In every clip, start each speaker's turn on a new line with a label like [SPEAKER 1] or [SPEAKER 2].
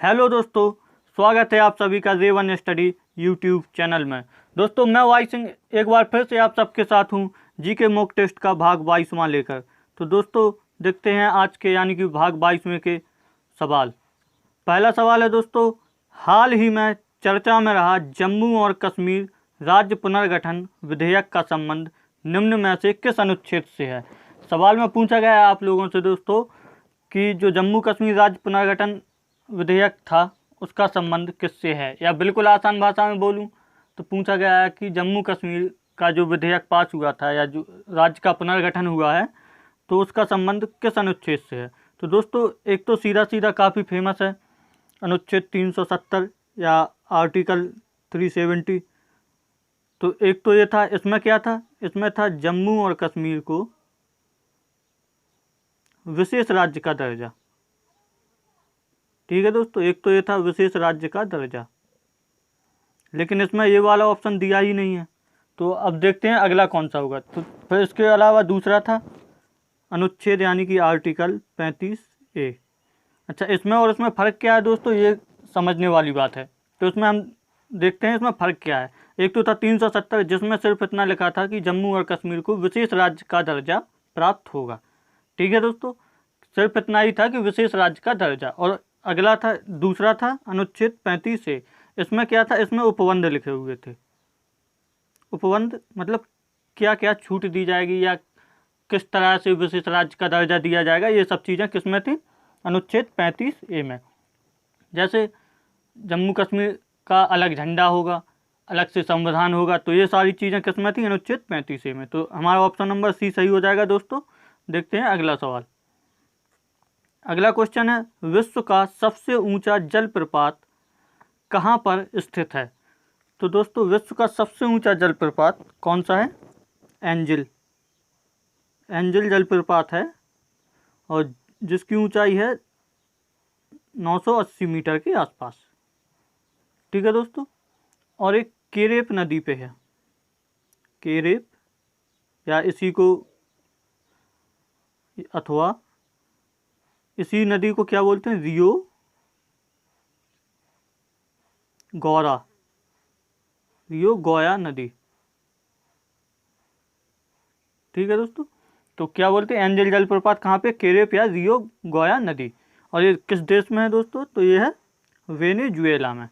[SPEAKER 1] Hello दोस्तों, स्वागत है आप सभी का रेवन स्टडी यूट्यूब चैनल में। दोस्तों मैं वाई सिंह एक बार फिर से आप सबके साथ हूं जी के मॉक टेस्ट का भाग 22वां लेकर। तो दोस्तों देखते हैं आज के यानी कि भाग 22वें के सवाल। पहला सवाल है दोस्तों, हाल ही में चर्चा में रहा जम्मू और कश्मीर राज्य पुनर्गठन विधेयक का संबंध निम्न में से किस अनुच्छेद से है। सवाल में पूछा गया है आप लोगों से दोस्तों कि जो जम्मू कश्मीर राज्य पुनर्गठन विधेयक था उसका संबंध किससे है, या बिल्कुल आसान भाषा में बोलूं तो पूछा गया है कि जम्मू कश्मीर का जो विधेयक पास हुआ था या जो राज्य का पुनर्गठन हुआ है तो उसका संबंध किस अनुच्छेद से है। तो दोस्तों एक तो सीधा सीधा काफ़ी फेमस है अनुच्छेद 370 या आर्टिकल 370। तो एक तो ये था, इसमें क्या था, इसमें था जम्मू और कश्मीर को विशेष राज्य का दर्जा। ठीक है दोस्तों, एक तो ये था विशेष राज्य का दर्जा, लेकिन इसमें ये वाला ऑप्शन दिया ही नहीं है। तो अब देखते हैं अगला कौन सा होगा। तो फिर इसके अलावा दूसरा था अनुच्छेद यानी कि आर्टिकल 35A। अच्छा, इसमें और इसमें फ़र्क क्या है दोस्तों, ये समझने वाली बात है। तो इसमें हम देखते हैं इसमें फ़र्क क्या है। एक तो था 370 जिसमें सिर्फ इतना लिखा था कि जम्मू और कश्मीर को विशेष राज्य का दर्जा प्राप्त होगा। ठीक है दोस्तों, सिर्फ इतना ही था कि विशेष राज्य का दर्जा। और अगला था, दूसरा था अनुच्छेद 35A। इसमें क्या था, इसमें उपबंध लिखे हुए थे। उपबंध मतलब क्या क्या छूट दी जाएगी या किस तरह से विशेष राज्य का दर्जा दिया जाएगा, ये सब चीज़ें किस में थी, अनुच्छेद 35A में। जैसे जम्मू कश्मीर का अलग झंडा होगा, अलग से संविधान होगा, तो ये सारी चीज़ें किस में थी, अनुच्छेद 35A में। तो हमारा ऑप्शन नंबर सी सही हो जाएगा दोस्तों। देखते हैं अगला सवाल। अगला क्वेश्चन है, विश्व का सबसे ऊंचा जलप्रपात कहाँ पर स्थित है। तो दोस्तों विश्व का सबसे ऊंचा जलप्रपात कौन सा है, एंजिल जलप्रपात है, और जिसकी ऊंचाई है 980 मीटर के आसपास। ठीक है दोस्तों, और एक केरेप नदी पे है, केरेप या इसी को अथवा इसी नदी को क्या बोलते हैं, रियो गोया नदी। ठीक है दोस्तों, तो क्या बोलते हैं, एंजल जलप्रपात कहाँ पे, केरेप या रियो गोया नदी। और ये किस देश में है दोस्तों, तो ये है वेनेजुएला में।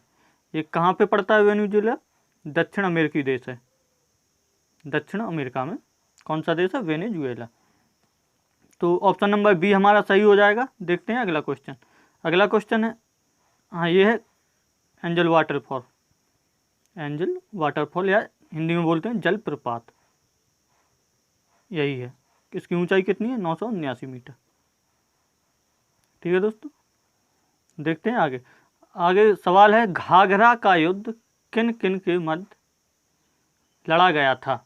[SPEAKER 1] ये कहाँ पे पड़ता है वेनेजुएला, दक्षिण अमेरिकी देश है। दक्षिण अमेरिका में कौन सा देश है, वेनेजुएला। तो ऑप्शन नंबर बी हमारा सही हो जाएगा। देखते हैं अगला क्वेश्चन। अगला क्वेश्चन है, हाँ ये है एंजल वाटरफॉल या हिंदी में बोलते हैं जलप्रपात, यही है। इसकी ऊंचाई कितनी है, 979 मीटर। ठीक है दोस्तों, देखते हैं आगे। आगे सवाल है, घाघरा का युद्ध किन किन के मध्य लड़ा गया था।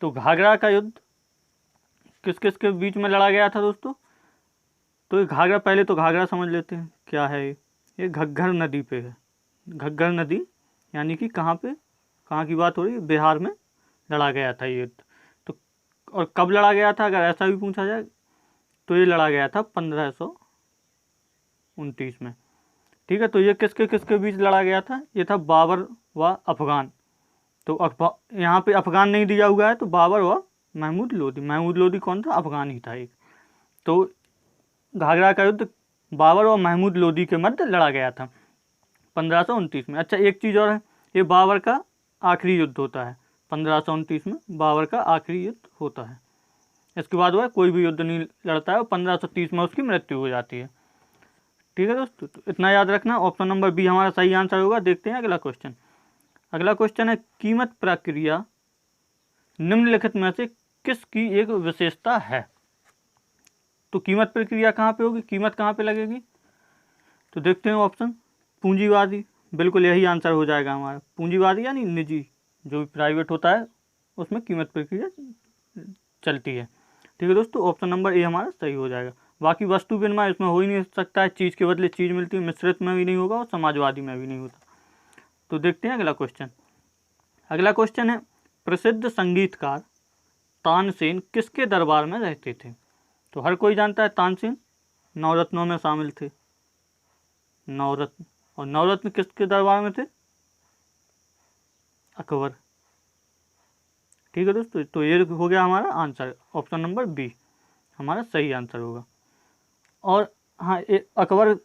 [SPEAKER 1] तो घाघरा का युद्ध किस किस के बीच में लड़ा गया था दोस्तों। तो ये घाघरा, पहले तो घाघरा समझ लेते हैं क्या है। ये घग्गर नदी पे है। घग्गर नदी यानी कि कहाँ पे, कहाँ की बात हो रही है, बिहार में लड़ा गया था ये युद्ध। तो और कब लड़ा गया था, अगर ऐसा भी पूछा जाए तो ये लड़ा गया था 1529 में। ठीक है, तो ये किसके बीच लड़ा गया था, ये था बाबर व अफगान। तो यहाँ पे अफगान नहीं दिया हुआ है, तो बाबर व महमूद लोदी कौन था, अफगान ही था एक। तो घाघरा का युद्ध बाबर और महमूद लोदी के मध्य लड़ा गया था 1529 में। अच्छा एक चीज़ और है, ये बाबर का आखिरी युद्ध होता है 1529 में, बाबर का आखिरी युद्ध होता है। इसके बाद वह कोई भी युद्ध नहीं लड़ता है और 1530 में उसकी मृत्यु हो जाती है। ठीक है दोस्तों, तो इतना याद रखना, ऑप्शन नंबर बी हमारा सही आंसर होगा। देखते हैं अगला क्वेश्चन। अगला क्वेश्चन है, कीमत प्रक्रिया निम्नलिखित में से किसकी एक विशेषता है। तो कीमत प्रक्रिया कहाँ पे होगी, कीमत कहाँ पे लगेगी। तो देखते हैं ऑप्शन, पूंजीवादी, बिल्कुल यही आंसर हो जाएगा हमारा। पूंजीवादी यानी निजी, जो भी प्राइवेट होता है उसमें कीमत प्रक्रिया चलती है। ठीक है दोस्तों, ऑप्शन नंबर ए हमारा सही हो जाएगा। बाकी वस्तु विनिमय इसमें हो ही नहीं सकता है, चीज़ के बदले चीज़ मिलती है, मिश्रित में भी नहीं होगा और समाजवादी में भी नहीं होता। तो देखते हैं अगला क्वेश्चन। अगला क्वेश्चन है, प्रसिद्ध संगीतकार तानसेन किसके दरबार में रहते थे। तो हर कोई जानता है तानसेन नवरत्नों में शामिल थे, नवरत्न और नवरत्न किसके दरबार में थे? अकबर। ठीक है दोस्तों, तो ये हो गया हमारा आंसर, ऑप्शन नंबर बी हमारा सही आंसर होगा। और हाँ, अकबर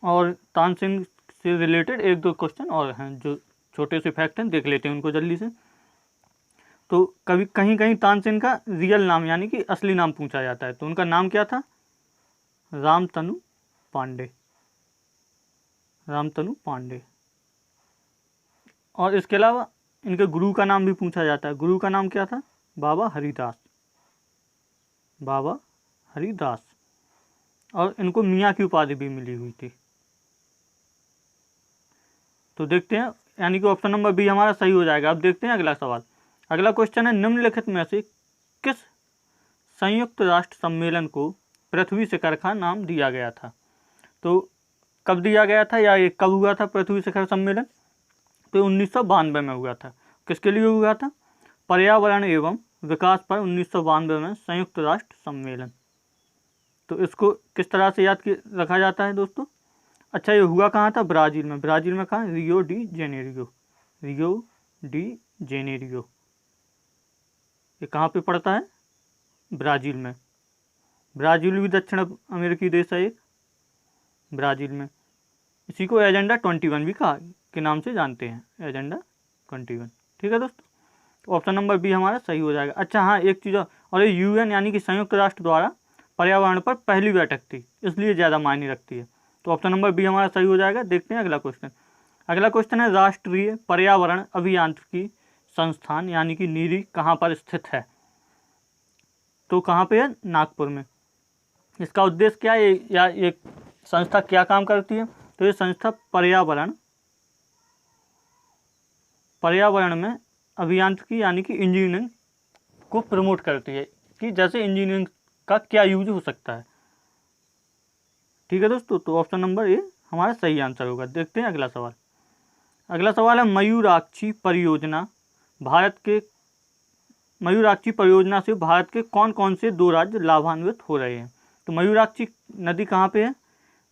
[SPEAKER 1] और तानसेन से रिलेटेड एक दो क्वेश्चन और हैं जो छोटे से फैक्ट हैं, देख लेते हैं उनको जल्दी से। तो कभी कहीं कहीं तानसेन का रियल नाम यानी कि असली नाम पूछा जाता है, तो उनका नाम क्या था? रामतनु पांडे। रामतनु पांडे। और इसके अलावा इनके गुरु का नाम भी पूछा जाता है, गुरु का नाम क्या था? बाबा हरिदास। बाबा हरिदास। और इनको मियाँ की उपाधि भी मिली हुई थी। तो देखते हैं, यानी कि ऑप्शन नंबर बी हमारा सही हो जाएगा। अब देखते हैं अगला सवाल। अगला क्वेश्चन है, निम्नलिखित में से किस संयुक्त राष्ट्र सम्मेलन को पृथ्वी शिखर का नाम दिया गया था? तो कब दिया गया था या ये कब हुआ था पृथ्वी शिखर सम्मेलन? तो 1992 में हुआ था। किसके लिए हुआ था? पर्यावरण एवं विकास पर 1992 में संयुक्त राष्ट्र सम्मेलन। तो इसको किस तरह से याद रखा जाता है दोस्तों? अच्छा, ये हुआ कहाँ था? ब्राज़ील में। ब्राज़ील में कहाँ? Rio de Janeiro. Rio de Janeiro ये कहाँ पे पड़ता है? ब्राज़ील में। ब्राज़ील भी दक्षिण अमेरिकी देश है एक, ब्राज़ील में। इसी को एजेंडा 21 भी कहा के नाम से जानते हैं, एजेंडा 21। ठीक है दोस्तों, तो ऑप्शन नंबर बी हमारा सही हो जाएगा। अच्छा हाँ, एक चीज़ और ये यूएन यानी कि संयुक्त राष्ट्र द्वारा पर्यावरण पर पहली बैठक थी, इसलिए ज़्यादा मायने रखती है। तो ऑप्शन नंबर बी हमारा सही हो जाएगा। देखते हैं अगला क्वेश्चन। अगला क्वेश्चन है, राष्ट्रीय पर्यावरण अभियांत्रिकी संस्थान यानी कि नीरी कहाँ पर स्थित है? तो कहाँ पे है? नागपुर में। इसका उद्देश्य क्या है या ये संस्था क्या काम करती है? तो ये संस्था पर्यावरण में अभियांत्रिकी यानी कि इंजीनियरिंग को प्रमोट करती है, कि जैसे इंजीनियरिंग का क्या यूज हो सकता है। ठीक है दोस्तों, तो ऑप्शन नंबर ए हमारा सही आंसर होगा। देखते हैं अगला सवाल। अगला सवाल है, मयूराक्षी परियोजना से भारत के कौन कौन से 2 राज्य लाभान्वित हो रहे हैं? तो मयूराक्षी नदी कहाँ पे है?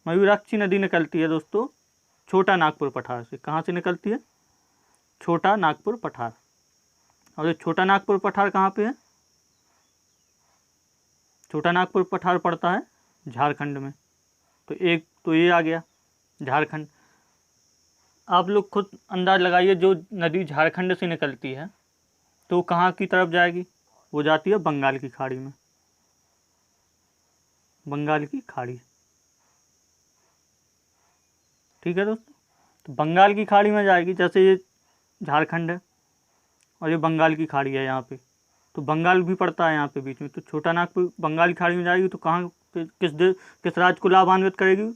[SPEAKER 1] मयूराक्षी नदी निकलती है दोस्तों छोटा नागपुर पठार से। कहाँ से निकलती है? छोटा नागपुर पठार। और ये छोटा नागपुर पठार कहाँ पे है? छोटा नागपुर पठार पड़ता है झारखंड में। तो एक तो ये आ गया झारखंड। आप लोग खुद अंदाज लगाइए, जो नदी झारखंड से निकलती है तो कहाँ की तरफ जाएगी? वो जाती है बंगाल की खाड़ी में। बंगाल की खाड़ी। ठीक है दोस्तों, तो बंगाल की खाड़ी में जाएगी। जैसे ये झारखंड है और ये बंगाल की खाड़ी है यहाँ पे, तो बंगाल भी पड़ता है यहाँ पे बीच में। तो छोटा नागपुर बंगाल की खाड़ी में जाएगी तो कहाँ पे किस राज्य को लाभान्वित करेगी?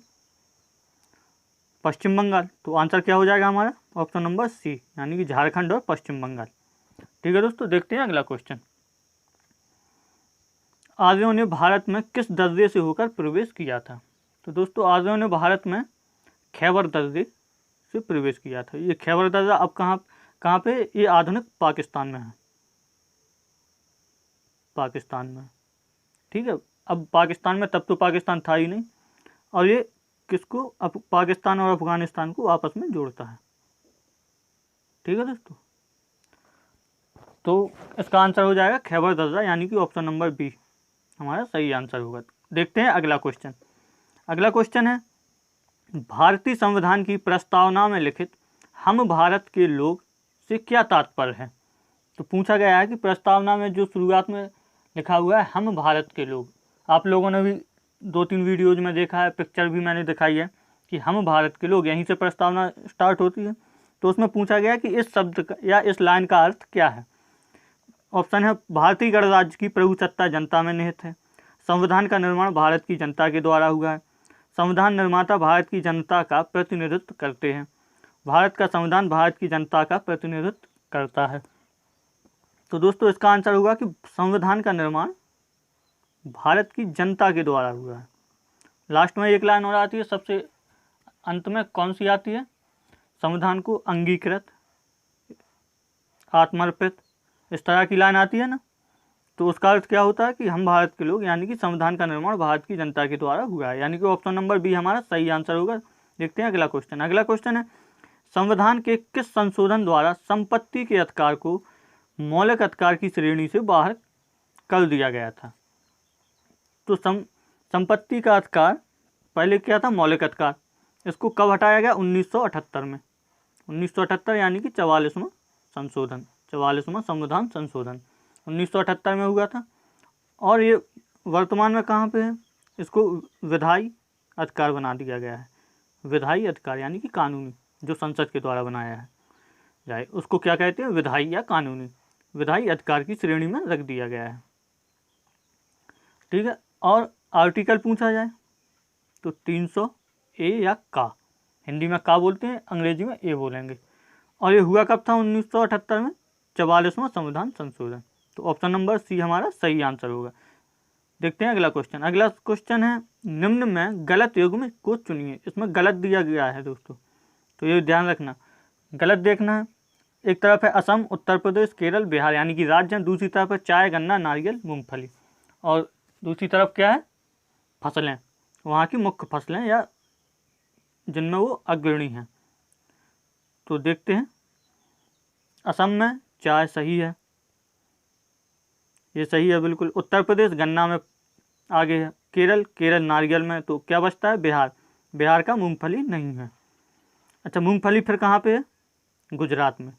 [SPEAKER 1] पश्चिम बंगाल। तो आंसर क्या हो जाएगा हमारा? ऑप्शन नंबर सी यानी कि झारखंड और पश्चिम बंगाल। ठीक है दोस्तों, देखते हैं अगला क्वेश्चन। आर्यों ने भारत में किस दर्जे से होकर प्रवेश किया था? तो दोस्तों आर्यों ने भारत में खैबर दर्जे से प्रवेश किया था। ये खैबर दर्जा अब कहाँ पे? ये आधुनिक पाकिस्तान में है। पाकिस्तान में। ठीक है, अब पाकिस्तान में, तब तो पाकिस्तान था ही नहीं। और ये किसको? अब पाकिस्तान और अफगानिस्तान को आपस में जोड़ता है। ठीक है दोस्तों, तो इसका आंसर हो जाएगा खैबर दर्जा यानी कि ऑप्शन नंबर बी हमारा सही आंसर होगा। देखते हैं अगला क्वेश्चन। अगला क्वेश्चन है, भारतीय संविधान की प्रस्तावना में लिखित हम भारत के लोग से क्या तात्पर्य है? तो पूछा गया है कि प्रस्तावना में जो शुरुआत में लिखा हुआ है हम भारत के लोग, आप लोगों ने भी 2-3 वीडियोज में देखा है, पिक्चर भी मैंने दिखाई है कि हम भारत के लोग, यहीं से प्रस्तावना स्टार्ट होती है। तो उसमें पूछा गया कि इस शब्द का या इस लाइन का अर्थ क्या है? ऑप्शन है, भारतीय गणराज्य की प्रभुसत्ता जनता में निहित है। संविधान का निर्माण भारत की जनता के द्वारा हुआ है। संविधान निर्माता भारत की जनता का प्रतिनिधित्व करते हैं। भारत का संविधान भारत की जनता का प्रतिनिधित्व करता है। तो दोस्तों इसका आंसर होगा कि संविधान का निर्माण भारत की जनता के द्वारा हुआ है। लास्ट में एक लाइन और आती है, सबसे अंत में कौन सी आती है? संविधान को अंगीकृत, आत्मर्पित, इस तरह की लाइन आती है ना। तो उसका अर्थ क्या होता है कि हम भारत के लोग, यानी कि संविधान का निर्माण भारत की जनता के द्वारा हुआ है। यानी कि ऑप्शन नंबर बी हमारा सही आंसर होगा। देखते हैं अगला क्वेश्चन। अगला क्वेश्चन है संविधान के किस संशोधन द्वारा संपत्ति के अधिकार को मौलिक अधिकार की श्रेणी से बाहर कर दिया गया था? तो संपत्ति का अधिकार पहले क्या था? मौलिक अधिकार। इसको कब हटाया गया? 1978 में। 1978 यानी कि 44वां संशोधन, 44वां संविधान संशोधन 1978 में हुआ था। और ये वर्तमान में कहाँ पे है? इसको विधायी अधिकार बना दिया गया है। विधायी अधिकार यानी कि कानूनी, जो संसद के द्वारा बनाया है जाए उसको क्या कहते हैं? विधायी या कानूनी, विधायी अधिकार की श्रेणी में रख दिया गया है। ठीक है। और आर्टिकल पूछा जाए तो 300 ए या का, हिंदी में का बोलते हैं, अंग्रेजी में ए बोलेंगे। और ये हुआ कब था? 1978 में, 44वां संविधान संशोधन। तो ऑप्शन नंबर सी हमारा सही आंसर होगा। देखते हैं अगला क्वेश्चन। अगला क्वेश्चन है निम्न में गलत युग्म को चुनिए। इसमें गलत दिया गया है दोस्तों, तो ये ध्यान रखना, गलत देखना है। एक तरफ है असम, उत्तर प्रदेश, केरल, बिहार यानी कि राज्य, दूसरी तरफ है चाय, गन्ना, नारियल, मूंगफली, और दूसरी तरफ क्या है? फसलें, वहाँ की मुख्य फसलें या जिनमें वो अग्रणी हैं। तो देखते हैं, असम में चाय सही है, ये सही है बिल्कुल। उत्तर प्रदेश गन्ना में आगे है। केरल नारियल में। तो क्या बचता है? बिहार का मूंगफली नहीं है। अच्छा, मूंगफली फिर कहाँ पे है? गुजरात में।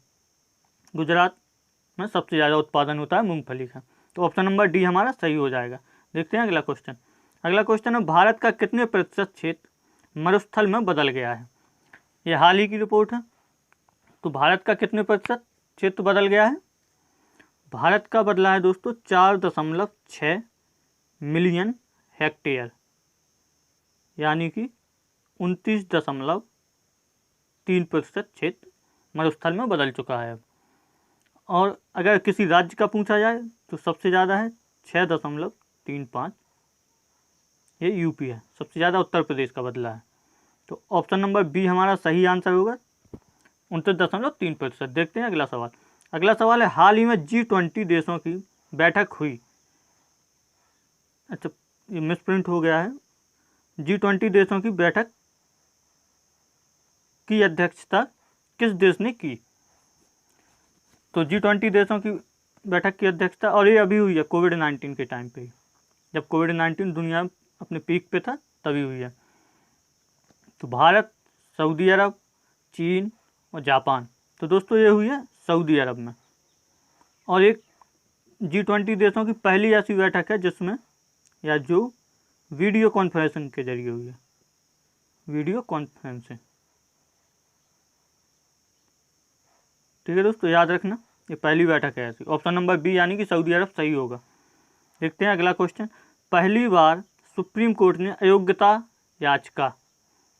[SPEAKER 1] गुजरात में सबसे ज़्यादा उत्पादन होता है मूंगफली का। तो ऑप्शन नंबर डी हमारा सही हो जाएगा। देखते हैं अगला क्वेश्चन। अगला क्वेश्चन है भारत का कितने प्रतिशत क्षेत्र मरुस्थल में बदल गया है? ये हाल ही की रिपोर्ट है। तो भारत का कितने प्रतिशत क्षेत्र बदल गया है? भारत का बदला है दोस्तों 4.6 मिलियन हेक्टेयर, यानी कि 29.3% क्षेत्र मरुस्थल में बदल चुका है। और अगर किसी राज्य का पूछा जाए तो सबसे ज़्यादा है 6.35, ये यूपी है। सबसे ज़्यादा उत्तर प्रदेश का बदला है। तो ऑप्शन नंबर बी हमारा सही आंसर होगा, 29.3%। देखते हैं अगला सवाल। अगला सवाल है हाल ही में G20 देशों की बैठक हुई। अच्छा, ये मिसप्रिंट हो गया है। G20 देशों की बैठक की अध्यक्षता किस देश ने की? तो G20 देशों की बैठक की अध्यक्षता, और ये अभी हुई है कोविड-19 के टाइम पे ही, जब कोविड-19 दुनिया में अपने पीक पे था तभी हुई है। तो भारत, सऊदी अरब, चीन और जापान। तो दोस्तों ये हुई है सऊदी अरब में। और एक G20 देशों की पहली ऐसी बैठक है जिसमें, या जो वीडियो कॉन्फ्रेंसिंग के जरिए हुई है, वीडियो कॉन्फ्रेंसिंग। ठीक है दोस्तों, याद रखना ये पहली बैठक है ऐसी। ऑप्शन नंबर बी यानी कि सऊदी अरब सही होगा। देखते हैं अगला क्वेश्चन। पहली बार सुप्रीम कोर्ट ने अयोग्यता याचिका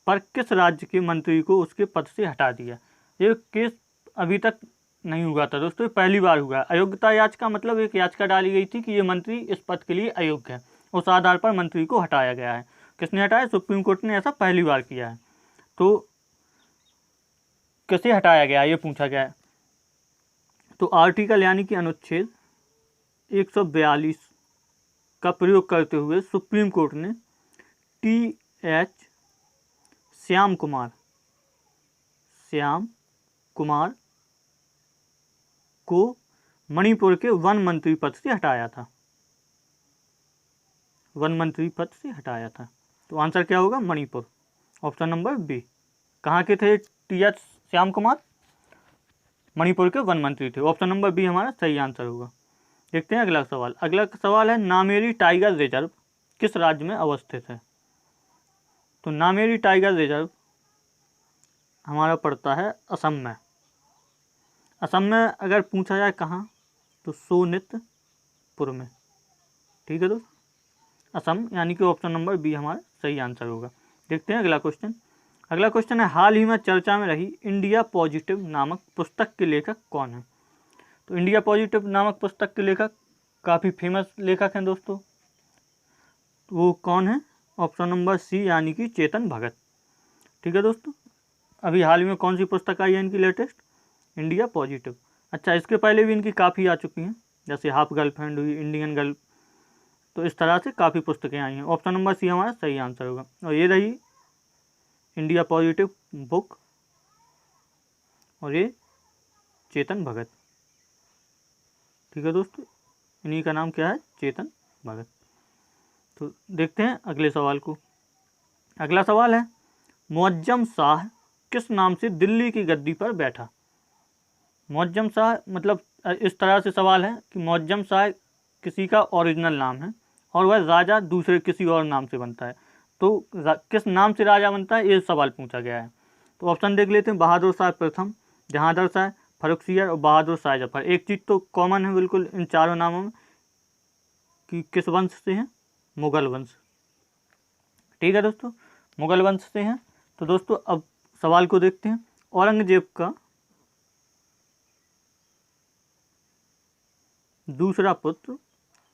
[SPEAKER 1] पर किस राज्य के मंत्री को उसके पद से हटा दिया? ये केस अभी तक नहीं हुआ था दोस्तों, ये पहली बार हुआ है। अयोग्यता याचिका मतलब एक याचिका डाली गई थी कि ये मंत्री इस पद के लिए अयोग्य है, उस आधार पर मंत्री को हटाया गया है। किसने हटाया? सुप्रीम कोर्ट ने ऐसा पहली बार किया है। तो कैसे हटाया गया ये पूछा गया है। तो आर्टिकल यानी कि अनुच्छेद 142 का प्रयोग करते हुए सुप्रीम कोर्ट ने TH श्याम कुमार को मणिपुर के वन मंत्री पद से हटाया था। वन मंत्री पद से हटाया था। तो आंसर क्या होगा? मणिपुर। Option number B. कहाँ के थे TH श्याम कुमार? मणिपुर के वन मंत्री थे। ऑप्शन नंबर बी हमारा सही आंसर होगा। देखते हैं अगला सवाल। अगला सवाल है नामेरी टाइगर रिजर्व किस राज्य में अवस्थित है? तो नामेरी टाइगर रिजर्व हमारा पड़ता है असम में। असम में अगर पूछा जाए कहाँ, तो सोनितपुर में। ठीक है दोस्त, असम यानी कि ऑप्शन नंबर बी हमारा सही आंसर होगा। देखते हैं अगला क्वेश्चन। अगला क्वेश्चन है हाल ही में चर्चा में रही इंडिया पॉजिटिव नामक पुस्तक के लेखक कौन है? तो इंडिया पॉजिटिव नामक पुस्तक के लेखक काफ़ी फेमस लेखक हैं दोस्तों। वो कौन है? ऑप्शन नंबर सी यानी कि चेतन भगत। ठीक है दोस्तों, अभी हाल ही में कौन सी पुस्तक आई है इनकी लेटेस्ट? India positive. अच्छा, इसके पहले भी इनकी काफ़ी आ चुकी हैं, जैसे हाफ गर्लफ्रेंड हुई, इंडियन गर्ल, तो इस तरह से काफ़ी पुस्तकें आई हैं। ऑप्शन नंबर सी हमारा सही आंसर होगा। और ये रही इंडिया पॉजिटिव बुक, और ये चेतन भगत। ठीक है दोस्तों, इन्हीं का नाम क्या है, चेतन भगत। तो देखते हैं अगले सवाल को। अगला सवाल है, मुअज्जम शाह किस नाम से दिल्ली की गद्दी पर बैठा। मुअज्जम शाह मतलब इस तरह से सवाल है कि मुअज्जम शाह किसी का ओरिजिनल नाम है और वह राजा दूसरे किसी और नाम से बनता है, तो किस नाम से राजा बनता है, ये सवाल पूछा गया है। तो ऑप्शन देख लेते हैं, बहादुर शाह प्रथम, जहांगीर शाह, फर्रुखसियर और बहादुर शाह जफर। एक चीज़ तो कॉमन है बिल्कुल इन चारों नामों में कि किस वंश से हैं, मुगल वंश। ठीक है दोस्तों, मुगल वंश से हैं। तो दोस्तों अब सवाल को देखते हैं। औरंगजेब का दूसरा पुत्र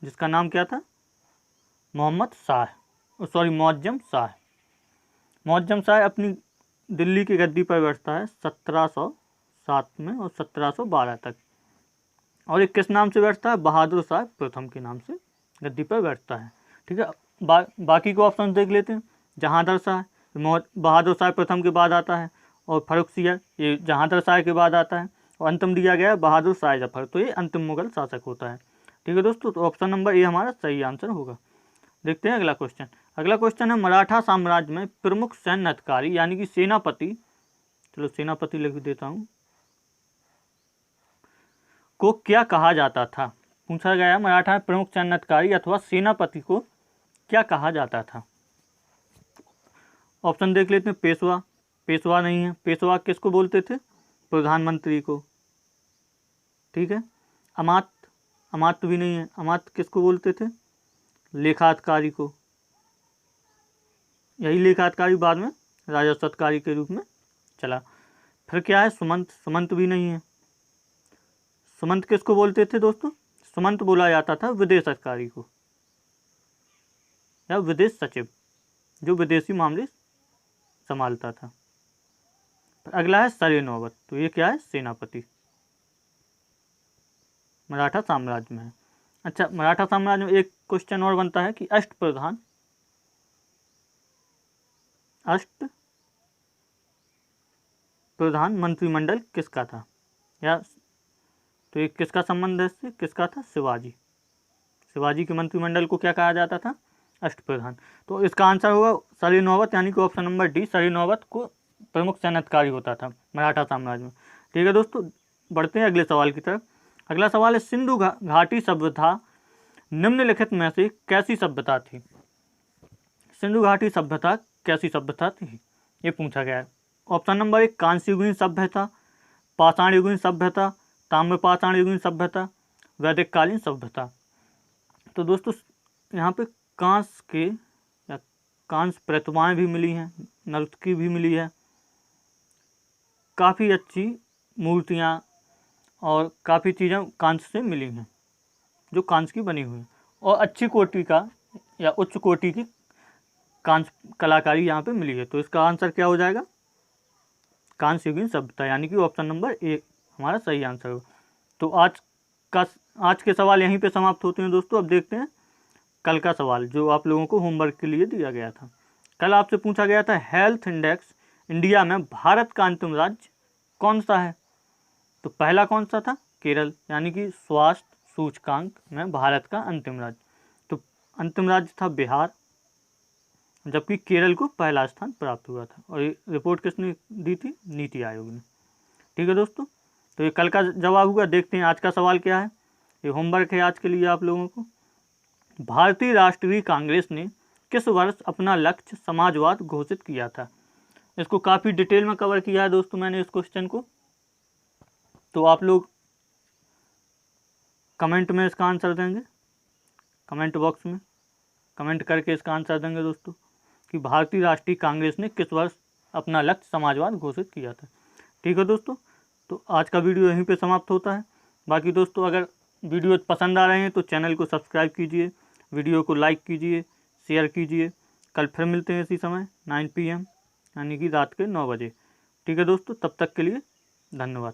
[SPEAKER 1] जिसका नाम क्या था, मोहम्मद शाह, सॉरी मुअज्जम शाह। मुअज्जम शाह अपनी दिल्ली की गद्दी पर बैठता है 1707 में और 1712 तक, और ये किस नाम से बैठता है, बहादुर शाह प्रथम के नाम से गद्दी पर बैठता है। ठीक है, बाकी को ऑप्शन देख लेते हैं। जहांगीर शाह बहादुर शाह प्रथम के बाद आता है, और फर्रुखसियर ये जहांगीर शाह के बाद आता है, और अंतिम दिया गया है बहादुर शाह जफर, तो ये अंतिम मुगल शासक होता है। ठीक है दोस्तों, तो ऑप्शन नंबर ए हमारा सही आंसर होगा। देखते हैं अगला क्वेश्चन। अगला क्वेश्चन है, मराठा साम्राज्य में प्रमुख सैन्य अधिकारी यानी कि सेनापति, चलो सेनापति लिख देता हूँ, को क्या कहा जाता था। पूछा गया है मराठा में प्रमुख सैन्य अधिकारी अथवा सेनापति को क्या कहा जाता था। ऑप्शन देख लेते हैं। पेशवा, पेशवा नहीं है, पेशवा किसको बोलते थे, प्रधानमंत्री को। ठीक है, अमात्य, अमात्य भी नहीं है, अमात्य किसको बोलते थे, लेखाधिकारी को। यही लेखाधिकारी बाद में राजस्व अधिकारी के रूप में चला। फिर क्या है, सुमंत, सुमंत भी नहीं है। सुमंत किसको बोलते थे दोस्तों, सुमंत बोला जाता था विदेश अधिकारी को या विदेश सचिव, जो विदेशी मामले संभालता था। अगला है सरे नौबत, तो ये क्या है, सेनापति, मराठा साम्राज्य में है। अच्छा, मराठा साम्राज्य में एक क्वेश्चन और बनता है कि अष्ट प्रधान मंत्रिमंडल किसका था, या तो ये किसका संबंध है इससे, किसका था, शिवाजी, शिवाजी के मंत्रिमंडल को क्या कहा जाता था, अष्टप्रधान। तो इसका आंसर होगा सरे नौबत, यानी कि ऑप्शन नंबर डी, सरे नौबत को प्रमुख सैन्य अधिकारी होता था मराठा साम्राज्य में। ठीक है दोस्तों, बढ़ते हैं अगले सवाल की तरफ। अगला सवाल है, सिंधु घाटी सभ्यता निम्नलिखित में से कैसी सभ्यता थी। सिंधु घाटी सभ्यता कैसी सभ्यता थी, ये पूछा गया है। ऑप्शन नंबर एक, कांस्य युगीन सभ्यता, पाषाण युगीन सभ्यता, ताम्रपाषाण युगीन सभ्यता, वैदिक कालीन सभ्यता। तो दोस्तों यहाँ पे कांस्य के या कांस्य प्रतिमाएँ भी मिली हैं, नर्तकी भी मिली है, काफ़ी अच्छी मूर्तियाँ और काफ़ी चीज़ें कांस्य से मिली हैं जो कांस्य की बनी हुई है, और अच्छी कोटि का या उच्च कोटि की कांस्य कलाकारी यहाँ पे मिली है। तो इसका आंसर क्या हो जाएगा, कांस्य युगीन सभ्यता, यानी कि ऑप्शन नंबर ए हमारा सही आंसर होगा। तो आज के सवाल यहीं पे समाप्त होते हैं दोस्तों। अब देखते हैं कल का सवाल जो आप लोगों को होमवर्क के लिए दिया गया था। कल आपसे पूछा गया था, हेल्थ इंडेक्स इंडिया में भारत का अंतिम राज्य कौन सा है। तो पहला कौन सा था, केरल, यानी कि स्वास्थ्य सूचकांक में भारत का अंतिम राज्य। तो अंतिम राज्य था बिहार, जबकि केरल को पहला स्थान प्राप्त हुआ था, और ये रिपोर्ट किसने दी थी, नीति आयोग ने। ठीक है दोस्तों, तो ये कल का जवाब हुआ। देखते हैं आज का सवाल क्या है, ये होमवर्क है आज के लिए आप लोगों को। भारतीय राष्ट्रीय कांग्रेस ने किस वर्ष अपना लक्ष्य समाजवाद घोषित किया था। इसको काफ़ी डिटेल में कवर किया है दोस्तों मैंने इस क्वेश्चन को, तो आप लोग कमेंट में इसका आंसर देंगे, कमेंट बॉक्स में कमेंट करके इसका आंसर देंगे दोस्तों कि भारतीय राष्ट्रीय कांग्रेस ने किस वर्ष अपना लक्ष्य समाजवाद घोषित किया था। ठीक है दोस्तों, तो आज का वीडियो यहीं पे समाप्त होता है। बाकी दोस्तों अगर वीडियो पसंद आ रहे हैं तो चैनल को सब्सक्राइब कीजिए, वीडियो को लाइक कीजिए, शेयर कीजिए। कल फिर मिलते हैं इसी समय 9 PM, यानी कि रात के 9 बजे। ठीक है दोस्तों, तब तक के लिए धन्यवाद।